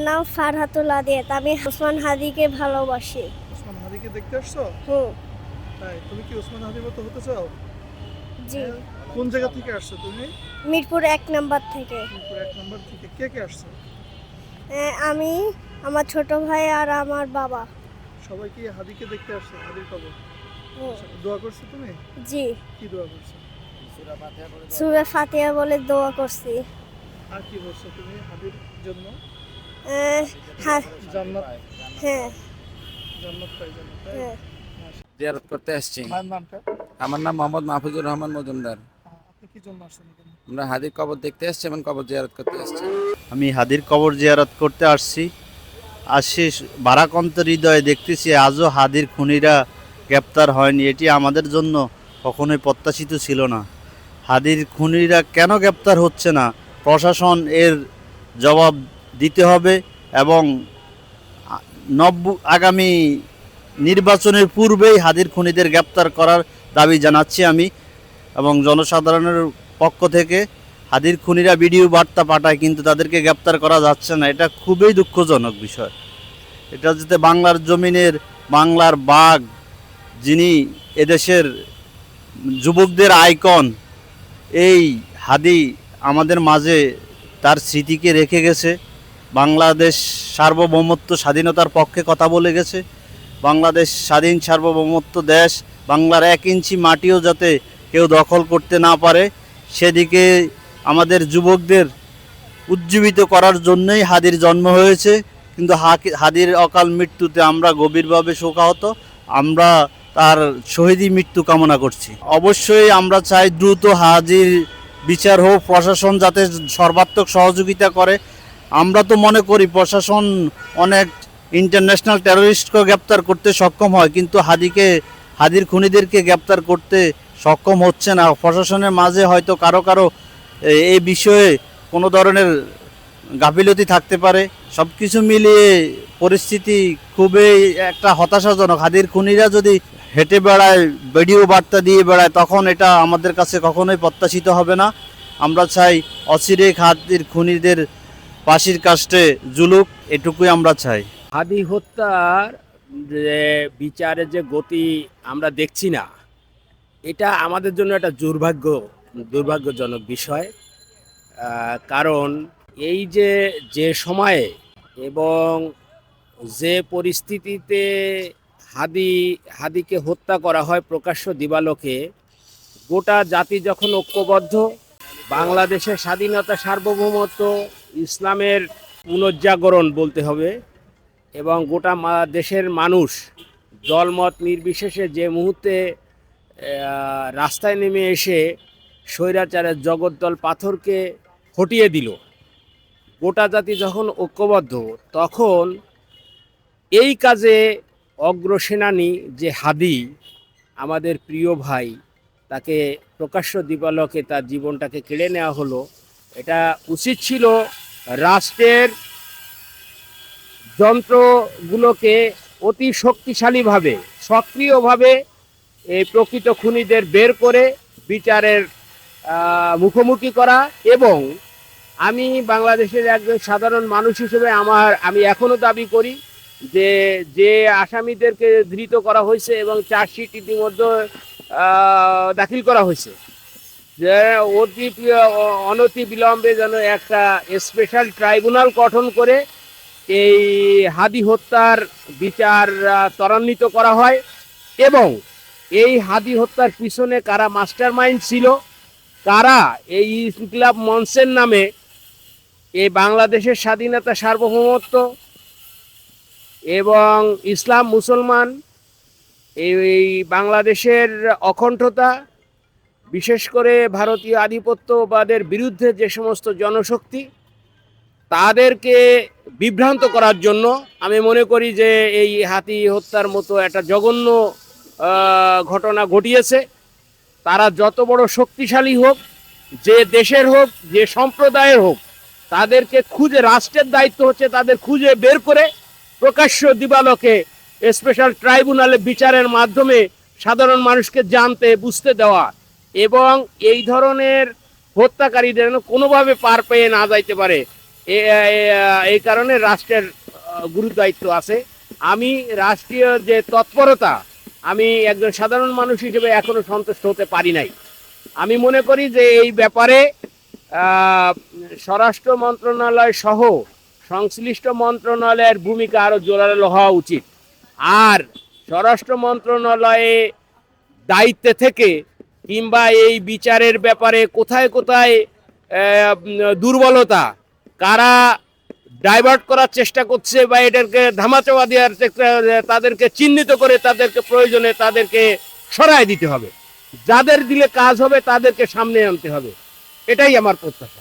নাম ফারহাতুল আদিয়াত। আমি ওসমান হাদিকে ভালোবাসি। ওসমান হাদিকে দেখতে আসছো? হুম। তাই তুমি কি ওসমান হাদির মতো হতে চাও? জি। কোন জায়গা থেকে আসছো তুমি? মিরপুর 1 নাম্বার থেকে। মিরপুর 1 নম্বর থেকে। কে কে আসছো? আমি, আমার ছোট ভাই আর আমার বাবা। সবাই কি হাদিকে দেখতে আসছো? হাদির কবর। হুম। দোয়া করছো তুমি? জি। কি দোয়া করছো? সূরা ফাতিহা বলে দোয়া করছি। আর কি বলছো তুমি হাদির জন্য? হ্যাঁ। জান্নাত, হ্যাঁ। জান্নাত পাই যাবে, তাই? হ্যাঁ। জিয়ারত করতে আসছি। ভাইয়ের নামটা? আমার নাম মোহাম্মদ মাহফুজুর রহমান মজুমদার। আপনি কি জন্য আসছেন এখানে? আমরা হাদির কবর দেখতে আসছি এবং কবর জিয়ারত করতে আসছি। আমি হাদির কবর জিয়ারত করতে আসছি। ভারাক্রান্ত হৃদয়ে দেখতেছি আজও হাদির খুনিরা গ্রেপ্তার হয়নি। এটি আমাদের জন্য কখনোই প্রত্যাশিত ছিল না। হাদির খুনিরা কেন গ্রেপ্তার হচ্ছে না, প্রশাসন এর জবাব দিতে হবে এবং আগামী নির্বাচনের পূর্বেই হাদির খুনিদের গ্রেপ্তার করার দাবি জানাচ্ছি আমি। এবং জনসাধারণের পক্ষ থেকে হাদির খুনিরা ভিডিও বার্তা পাঠায় কিন্তু তাদেরকে গ্রেপ্তার করা যাচ্ছে না, এটা খুবই দুঃখজনক বিষয়। এটা যাতে বাংলার জমিনের বাংলার বাঘ, যিনি এদেশের যুবকদের আইকন, এই হাদি আমাদের মাঝে তার স্মৃতিকে রেখে গেছে। বাংলাদেশ সার্বভৌমত্ব স্বাধীনতার পক্ষে কথা বলে গেছে। বাংলাদেশ স্বাধীন সার্বভৌমত্ব দেশ, বাংলার 1 ইঞ্চি মাটিও যাতে কেউ দখল করতে না পারে সেদিকে আমাদের যুবকদের উজ্জীবিত করার জন্যই হাদির জন্ম হয়েছে। কিন্তু হাদির অকাল মৃত্যুতে আমরা গভীরভাবে শোকাহত। আমরা তার শহীদি মৃত্যু কামনা করছি। অবশ্যই আমরা চাই দ্রুত হাদির বিচার হোক, প্রশাসন যাতে সর্বাত্মক সহযোগিতা করে। আমরা তো মনে করি প্রশাসন অনেক ইন্টারন্যাশনাল টেররিস্টকে গ্রেপ্তার করতে সক্ষম হয়, কিন্তু হাদির খুনিদেরকে গ্রেপ্তার করতে সক্ষম হচ্ছে না। প্রশাসনের মাঝে হয়তো কারো কারো এই বিষয়ে কোনো ধরনের গাফিলতি থাকতে পারে। সব কিছু মিলিয়ে পরিস্থিতি খুবই একটা হতাশাজনক। হাদির খুনিরা যদি হেঁটে বেড়ায়, ভিডিও বার্তা দিয়ে বেড়ায়, তখন এটা আমাদের কাছে কখনোই প্রত্যাশিত হবে না। আমরা চাই অচিরে হাদির খুনিদের ফাঁসির কাস্টে ঝুলুক, এটুকুই আমরা চাই। হাদি হত্যার যে বিচারের যে গতি আমরা দেখছি না, এটা আমাদের জন্য একটা দুর্ভাগ্যজনক বিষয়। কারণ এই যে সময়ে এবং যে পরিস্থিতিতে হাদিকে হত্যা করা হয় প্রকাশ্য দিবালোকে, গোটা জাতি যখন ঐক্যবদ্ধ, বাংলাদেশের স্বাধীনতা, সার্বভৌমত্ব, ইসলামের পুনর্জাগরণ বলতে হবে, এবং গোটা দেশের মানুষ দলমত নির্বিশেষে যে মুহূর্তে রাস্তায় নেমে এসে স্বৈরাচারের জগদ্দল পাথরকে হটিয়ে দিল, গোটা জাতি যখন ঐক্যবদ্ধ, তখন এই কাজে অগ্রসেনানী যে হাদি, আমাদের প্রিয় ভাই, তাকে প্রকাশ্য দিবালোকে তার জীবনটাকে কেড়ে নেওয়া হলো। এটা উচিত ছিল রাষ্ট্রের যন্ত্রগুলোকে অতি শক্তিশালীভাবে, সক্রিয়ভাবে এই প্রকৃত খুনিদের বের করে বিচারের মুখোমুখি করা। এবং আমি বাংলাদেশের একজন সাধারণ মানুষ হিসেবে আমি এখনও দাবি করি যে আসামিদেরকে ধৃত করা হয়েছে এবং চার্জশিট ইতিমধ্যে দাখিল করা হয়েছে, যে অনতি বিলম্বে যেন একটা স্পেশাল ট্রাইব্যুনাল গঠন করে এই হাদি হত্যার বিচার ত্বরান্বিত করা হয়। এবং এই হাদি হত্যার পিছনে কারা মাস্টার মাইন্ড ছিল, কারা এই ইনকিলাব মঞ্চের নামে এই বাংলাদেশের স্বাধীনতা, সার্বভৌমত্ব এবং ইসলাম, মুসলমান, এই বাংলাদেশের অখণ্ডতা, বিশেষ করে ভারতীয় আধিপত্যবাদের বিরুদ্ধে যে সমস্ত জনশক্তি, তাদেরকে বিভ্রান্ত করার জন্য আমি মনে করি যে এই হাদি হত্যার মতো একটা জঘন্য ঘটনা ঘটিয়েছে। তারা যত বড় শক্তিশালী হোক, যে দেশের হোক, যে সম্প্রদায়ের হোক, তাদেরকে খুঁজে, রাষ্ট্রের দায়িত্ব হচ্ছে তাদের খুঁজে বের করে প্রকাশ্য দিবালোকে স্পেশাল ট্রাইব্যুনালে বিচারের মাধ্যমে সাধারণ মানুষকে জানতে, বুঝতে দেওয়া, এবং এই ধরনের হত্যাকারীদের কোনোভাবে পার পেয়ে না যাইতে পারে এই কারণে রাষ্ট্রের গুরুদায়িত্ব আছে। আমি রাষ্ট্রীয় যে তৎপরতা, আমি একজন সাধারণ মানুষ হিসেবে এখনো সন্তুষ্ট হতে পারি নাই। আমি মনে করি যে এই ব্যাপারে স্বরাষ্ট্র মন্ত্রণালয় সহ সংশ্লিষ্ট মন্ত্রণালয়ের ভূমিকা আরো জোরালো হওয়া উচিত। আর স্বরাষ্ট্র মন্ত্রণালয়ে দায়িত্বে থেকে কিংবা এই বিচারের ব্যাপারে কোথায় কোথায় দুর্বলতা, কারা ডাইভার্ট করার চেষ্টা করছে বা এটাকে ধামাচাপা দেওয়ার চেষ্টা, তাদেরকে চিহ্নিত করে তাদেরকে প্রয়োজনে তাদেরকে সরায় দিতে হবে। যাদের দিলে কাজ হবে তাদেরকে সামনে আনতে হবে, এটাই আমার প্রত্যাশা।